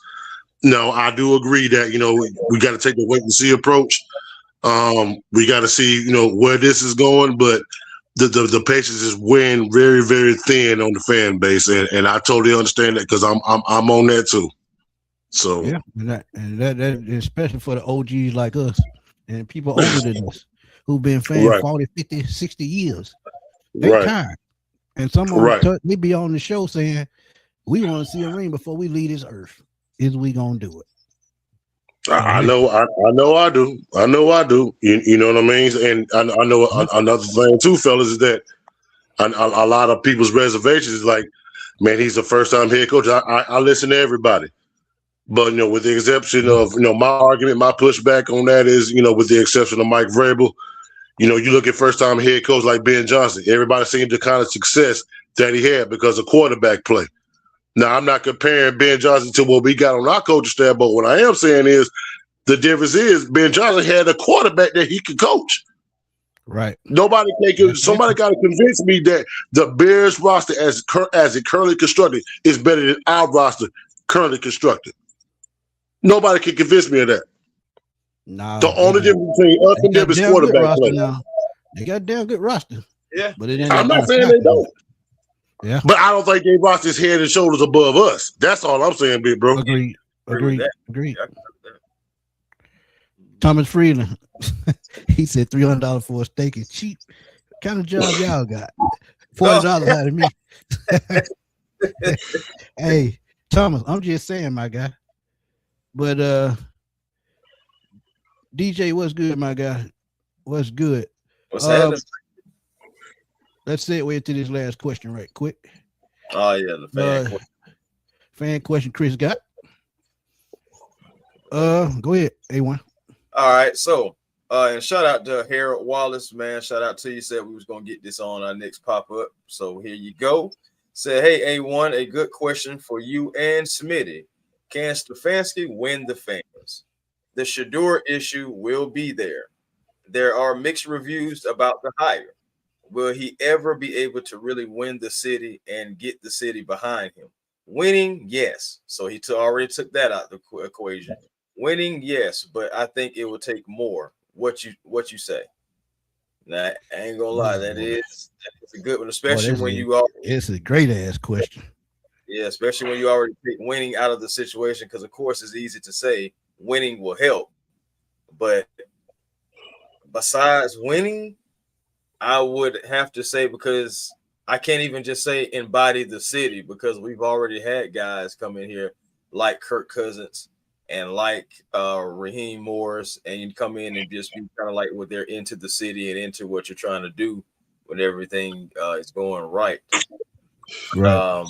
No, I do agree that we got to take a wait and see approach. We got to see where this is going, but the patience is wearing very, very thin on the fan base, and I totally understand that because I'm on that too. So yeah, and that especially for the OGs like us and people older than us who've been fans 40, 50, 60 years. They tired, and some of them we be on the show saying we want to see a ring before we leave this earth. Is we gonna do it? I know I do. You know what I mean? And I know another thing too, fellas, is that a lot of people's reservations is like, man, he's a first-time head coach. I listen to everybody, but with the exception of my argument, my pushback on that is with the exception of Mike Vrabel, you look at first-time head coach like Ben Johnson. Everybody seen the kind of success that he had because of quarterback play. Now, I'm not comparing Ben Johnson to what we got on our coaching staff, but what I am saying is the difference is Ben Johnson had a quarterback that he could coach. Right. Somebody got to convince me that the Bears roster as it currently constructed is better than our roster currently constructed. Nobody can convince me of that. Nah, the only difference between us and them is quarterback play. Now. They got a damn good roster. Yeah. But it ain't I'm not saying they don't. Yeah. But I don't think they roster's head and shoulders above us. That's all I'm saying, big bro. Agreed. Thomas Freeland, he said $300 for a steak is cheap. kind of job y'all got? $40 out of me. Hey, Thomas, I'm just saying, my guy. But DJ, what's good, my guy? What's good? What's happening? Let's segue into this last question right quick. Oh yeah, the fan question Chris got. Go ahead, A1. All right, so and shout out to Harold Wallace, man. Shout out to you. Said we was gonna get this on our next pop-up. So here you go. Said, hey, A1, a good question for you and Smitty. Can Stefanski win the fans? The Shador issue will be there. There are mixed reviews about the hire. Will he ever be able to really win the city and get the city behind him? Winning, yes. So he already took that out of the equation. Winning, yes, but I think it will take more. What you say? Nah, I ain't gonna lie, that's a good one, especially when you are. It's a great ass question. Yeah, especially when you already take winning out of the situation, because of course it's easy to say winning will help, but besides winning, I would have to say, because I can't even just say embody the city, because we've already had guys come in here like Kirk Cousins and like Raheem Morris, and you come in and just be kind of like what they're into the city and into what you're trying to do when everything is going right. Right.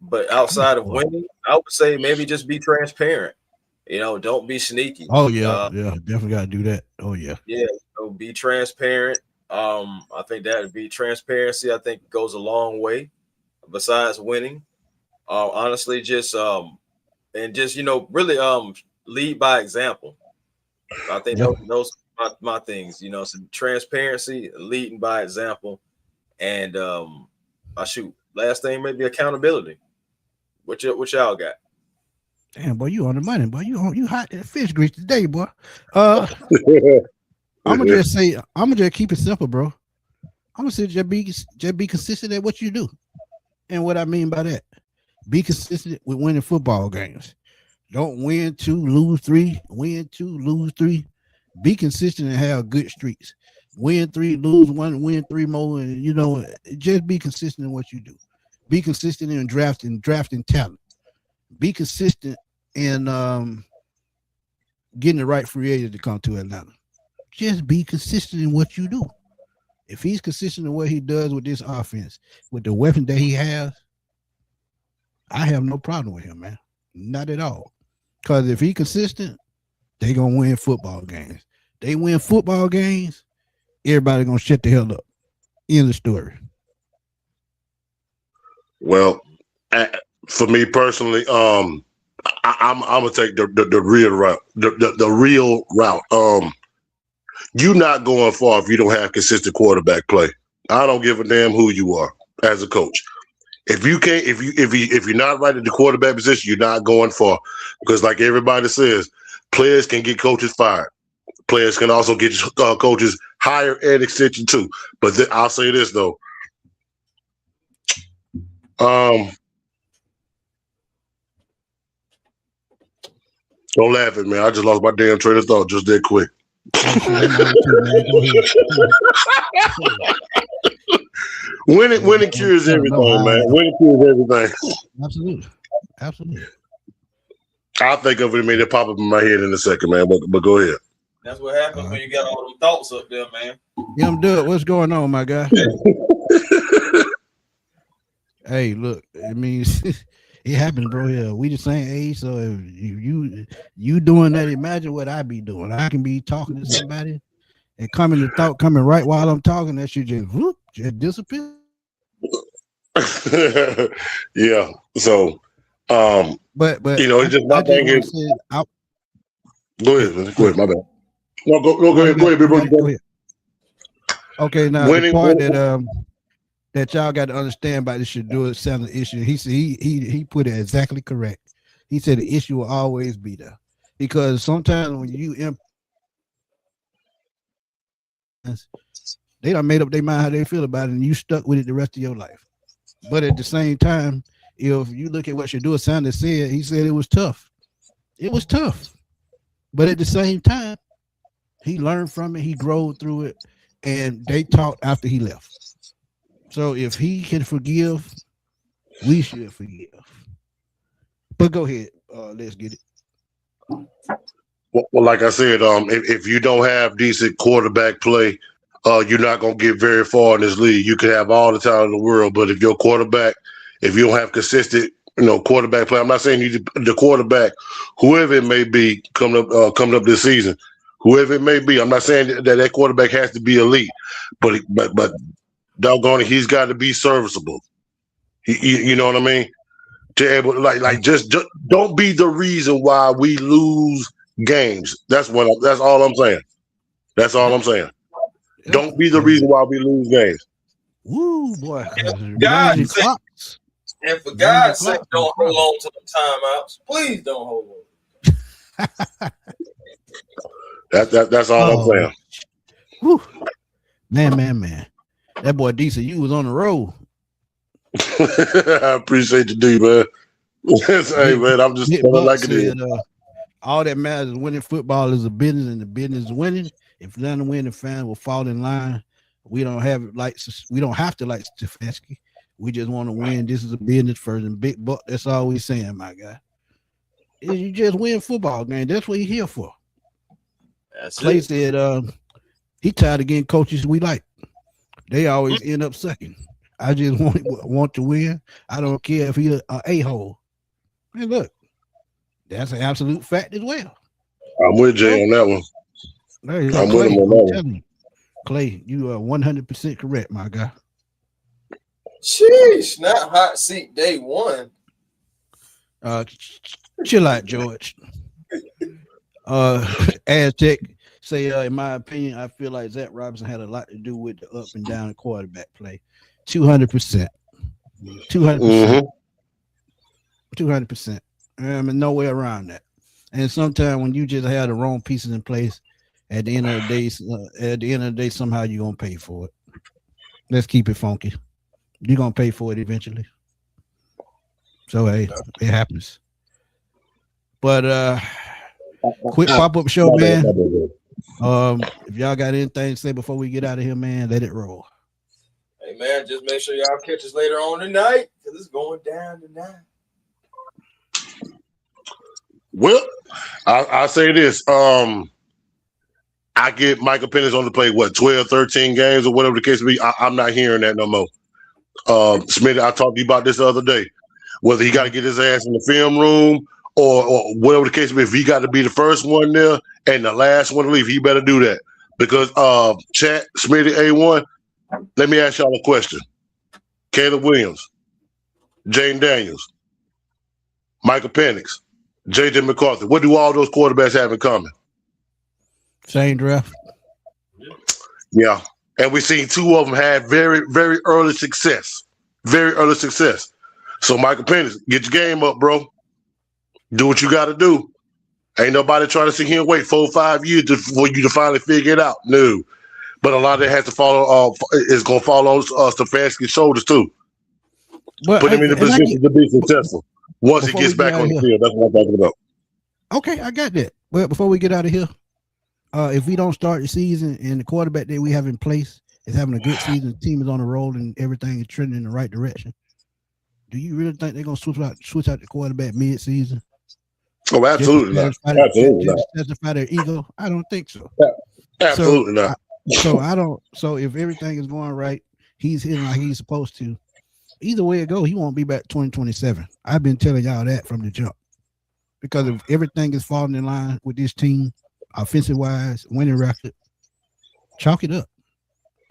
But outside of winning, I would say maybe just be transparent. Don't be sneaky. Oh yeah, definitely got to do that. Oh yeah, so be transparent. I think that would be transparency. I think goes a long way. Besides winning, honestly, just really lead by example. I think those are my things. Some transparency, leading by example, and last thing maybe accountability. What y'all got? Damn, boy, you on the money, boy. You hot in fish grease today, boy. I'm gonna just keep it simple, bro. I'm gonna say just be consistent at what you do. And what I mean by that, be consistent with winning football games. Don't win 2, lose 3, win 2, lose 3. Be consistent and have good streaks. Win 3, lose 1, win 3 more, and just be consistent in what you do. Be consistent in drafting talent. Be consistent in getting the right free agent to come to Atlanta. Just be consistent in what you do. If he's consistent in what he does with this offense, with the weapon that he has, I have no problem with him, man. Not at all. Because if he's consistent, they're going to win football games. They win football games, everybody going to shut the hell up. End of story. Well, for me personally, I'm gonna take the real route. The real route. You're not going far if you don't have consistent quarterback play. I don't give a damn who you are as a coach. If you can't, if you're not right at the quarterback position, you're not going far. Because like everybody says, players can get coaches fired. Players can also get coaches hired and extension too. But I'll say this though. Don't laugh at me. I just lost my damn train of thought just that quick. Winning cures everything, man. Winning cures everything. Absolutely. I'll think of it and make it pop up in my head in a second, man. But go ahead. That's what happens when you got all them thoughts up there, man. Yeah, I'm good. What's going on, my guy? Hey, look, it means it happens, bro. Yeah, we the same age, so if you doing that, imagine what I be doing. I can be talking to somebody and the thought coming right while I'm talking, that should just disappear. Yeah. So, but it's just my thing is. Go ahead, my bad. No, go ahead, bro. Go ahead. Okay, now the part that y'all got to understand about this Shador Sanders issue. He said he put it exactly correct. He said the issue will always be there, because sometimes when they done made up their mind how they feel about it, and you stuck with it the rest of your life. But at the same time, if you look at what Shador Sanders said, he said it was tough. It was tough, but at the same time, he learned from it. He growed through it, and they talked after he left. So if he can forgive, we should forgive. But go ahead, let's get it. Well, like I said, if you don't have decent quarterback play, you're not gonna get very far in this league. You can have all the talent in the world, but if your quarterback, if you don't have consistent, quarterback play, I'm not saying you the quarterback, whoever it may be, coming up this season, whoever it may be. I'm not saying that quarterback has to be elite, but doggone it, he's got to be serviceable. You know what I mean? To able like just don't be the reason why we lose games. That's all I'm saying. That's all I'm saying. Don't be the reason why we lose games. Woo, boy. And for God's sake, don't hold on to the timeouts. Please don't hold on. That's all I'm saying. Whew. Man. That boy decent. You was on the road. I appreciate the D, man. Hey, man, I'm just like it is. All that matters is winning. Football is a business, and the business is winning. If none of the winning fans will fall in line, we don't have to like Stefanski. We just want to win. This is a business first and big buck. That's all we saying, my guy. You just win football game. That's what you're here for. Clay said he tired of getting coaches we like. They always end up sucking. I just want to win. I don't care if he's an a-hole. And look, that's an absolute fact as well. I'm with Jay on that one. I'm with him on that one. Clay, you are 100% correct, my guy. Sheesh, not hot seat day one. Chill out, George. Aztec say, in my opinion, I feel like Zach Robinson had a lot to do with the up and down quarterback play. 200%. 200%. 200%. No way around that. And sometimes when you just have the wrong pieces in place, at the end of the day, somehow you're gonna pay for it. Let's keep it funky. You're gonna pay for it eventually. So hey, it happens. But quick pop-up show, man. If y'all got anything to say before we get out of here, man, let it roll. Hey man, just make sure y'all catch us later on tonight, because it's going down tonight. Well, I'll say this. I get Michael Penix on to play, 12, 13 games or whatever the case may be. I'm not hearing that no more. Smitty, I talked to you about this the other day. Whether he got to get his ass in the film room or whatever the case may be, if he got to be the first one there and the last one to leave, he better do that. Because chat, Smitty A1, let me ask y'all a question. Caleb Williams, Jane Daniels, Michael Penix, J.J. McCarthy. What do all those quarterbacks have in common? Same draft. Yeah. And we've seen two of them have very, very early success. Very early success. So, Michael Penix, get your game up, bro. Do what you got to do. Ain't nobody trying to sit here and wait 4 or 5 years for you to finally figure it out. No. But a lot of that has to follow, is going to fall on Stefanski's shoulders, too. But put him in the position to be successful once he gets back on the field. That's what I'm talking about. Okay, I got that. But before we get out of here, if we don't start the season and the quarterback that we have in place is having a good season, the team is on the roll and everything is trending in the right direction, do you really think they're going to switch out the quarterback mid-season? Oh, absolutely not. Absolutely not. Justify their ego? I don't think so. Absolutely not. So if everything is going right, he's hitting like he's supposed to. Either way it goes, he won't be back 2027. I've been telling y'all that from the jump. Because if everything is falling in line with this team, offensive-wise, winning record, chalk it up.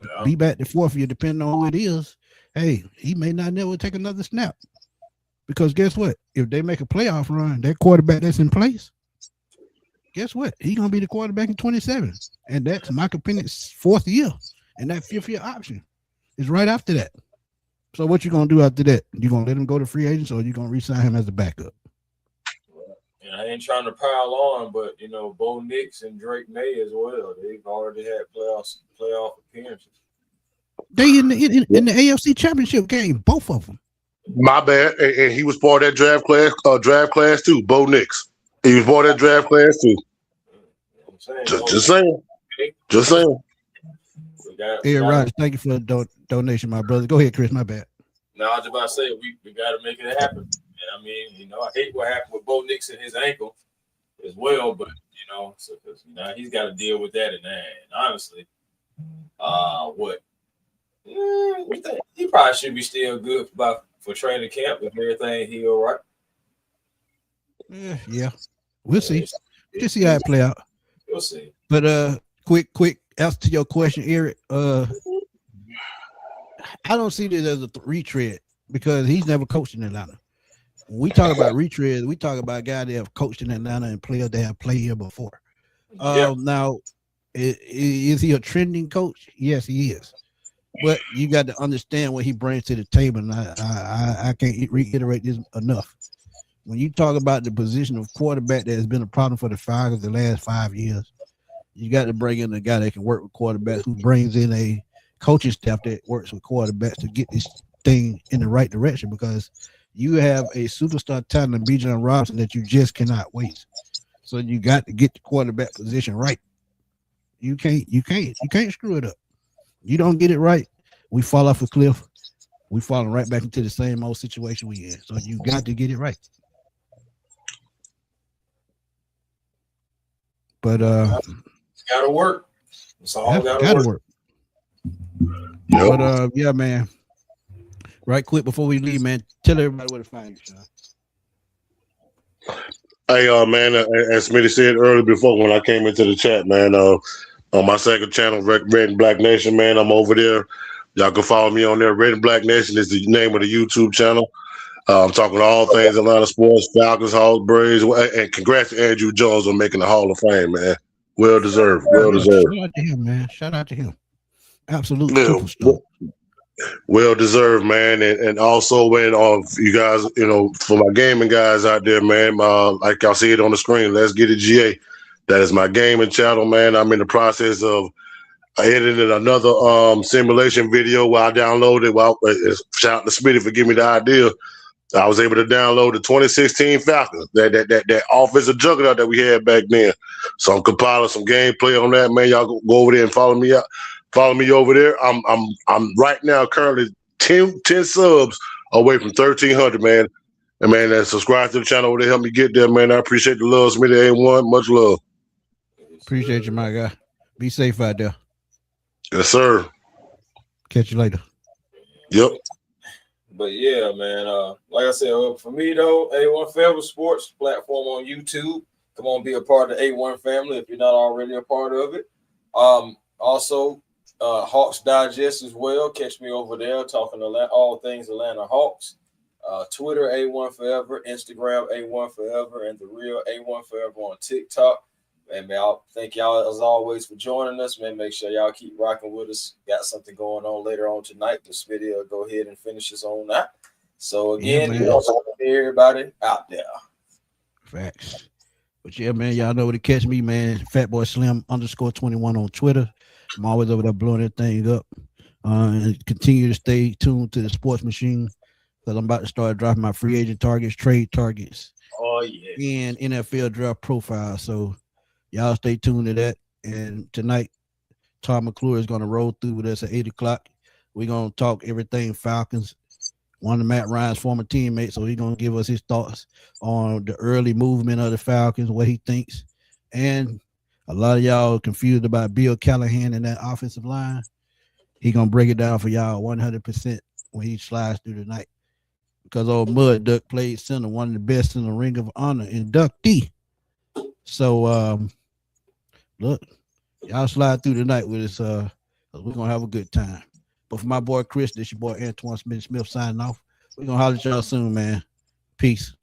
Yeah. Be back the fourth year, depending on who it is. Hey, he may not never take another snap. Because guess what? If they make a playoff run, that quarterback that's in place, guess what? He's going to be the quarterback in 27. And that's Michael Penix's fourth year. And that fifth year option is right after that. So what you going to do after that? You going to let him go to free agents or you going to re-sign him as a backup? I ain't trying to pile on, but, Bo Nix and Drake May as well. They've already had playoff appearances. They in the AFC Championship game, both of them. My bad. And he was part of that draft class too, Bo Nix. He was part of that draft class too. Just saying. Hey, Raj, thank you for the donation, my brother. Go ahead, Chris. My bad. No, I was about to say we got to make it happen. And I mean, I hate what happened with Bo Nix and his ankle as well, but so because he's got to deal with that. And honestly, what we think he probably should be still good for training camp if everything he all right. Yeah, we'll see. Just see how it play out. We'll see. But quick answer to your question, Eric. I don't see this as a retread because he's never coached in Atlanta. When we talk about retread, we talk about guys that have coached in Atlanta and players that have played here before. Now, is he a trending coach? Yes, he is. But you got to understand what he brings to the table, and I can't reiterate this enough. When you talk about the position of quarterback that has been a problem for the Falcons the last 5 years, you got to bring in a guy that can work with quarterbacks, who brings in a coaching staff that works with quarterbacks to get this thing in the right direction, because you have a superstar talent in Bijan Robinson that you just cannot waste. So you got to get the quarterback position right. You can't screw it up. You don't get it right, we fall off a cliff. We falling right back into the same old situation we in. So you got to get it right. But it's gotta work. It's all gotta work. But yeah, man. Right quick before we leave, man, tell everybody where to find you, Sean. Hey, man, as Smitty said earlier before when I came into the chat, man, on my second channel, Red and Black Nation, man, I'm over there. Y'all can follow me on there. Red and Black Nation is the name of the YouTube channel. I'm talking all things Atlanta sports, Falcons, Hawks, Braves, and congrats to Andrew Jones on making the Hall of Fame, man. Well deserved. Well deserved. Shout out to him, man. Shout out to him. Absolutely. Yeah. Well deserved, man. And also when you guys, for my gaming guys out there, man, like y'all see it on the screen, let's get it GA. That is my gaming channel, man. I'm in the process of editing another simulation video while I downloaded. Shout out to Smitty for giving me the idea. I was able to download the 2016 Falcons, that offensive juggernaut that we had back then. So I'm compiling some gameplay on that, man. Y'all go over there and follow me out. Follow me over there. I'm right now currently 10 subs away from 1,300, man. And man, subscribe to the channel over there, help me get there, man. I appreciate the love, Smitty A1. Much love. Appreciate you, my guy. Be safe out there. Yes, sir. Catch you later. Yep. But yeah, man. Like I said, for me though, A1 Family Sports platform on YouTube. Come on, be a part of the A1 family if you're not already a part of it. Also, Hawks Digest as well. Catch me over there talking all things Atlanta Hawks. Twitter A1 Forever, Instagram A1 Forever, and the real A1 Forever on TikTok. And man, I'll thank y'all as always for joining us. Man, make sure y'all keep rocking with us. Got something going on later on tonight. This video will go ahead and finish us on that. So again, everybody out there. Facts. But yeah, man, y'all know where to catch me, man. Fatboy Slim _21 on Twitter. I'm always over there blowing that thing up. And continue to stay tuned to the Sports Machine, because I'm about to start dropping my free agent targets, trade targets, and NFL draft profile. So y'all stay tuned to that. And tonight, Tom McClure is going to roll through with us at 8 o'clock. We're going to talk everything Falcons. One of Matt Ryan's former teammates, so he's going to give us his thoughts on the early movement of the Falcons, what he thinks. And a lot of y'all are confused about Bill Callahan and that offensive line. He's going to break it down for y'all 100% when he slides through the night. Because old Mud Duck played center, one of the best in the Ring of Honor inductee. So, look, y'all slide through the night with us. We're going to have a good time. But for my boy Chris, this your boy Antoine Smith signing off. We're going to holler at y'all soon, man. Peace.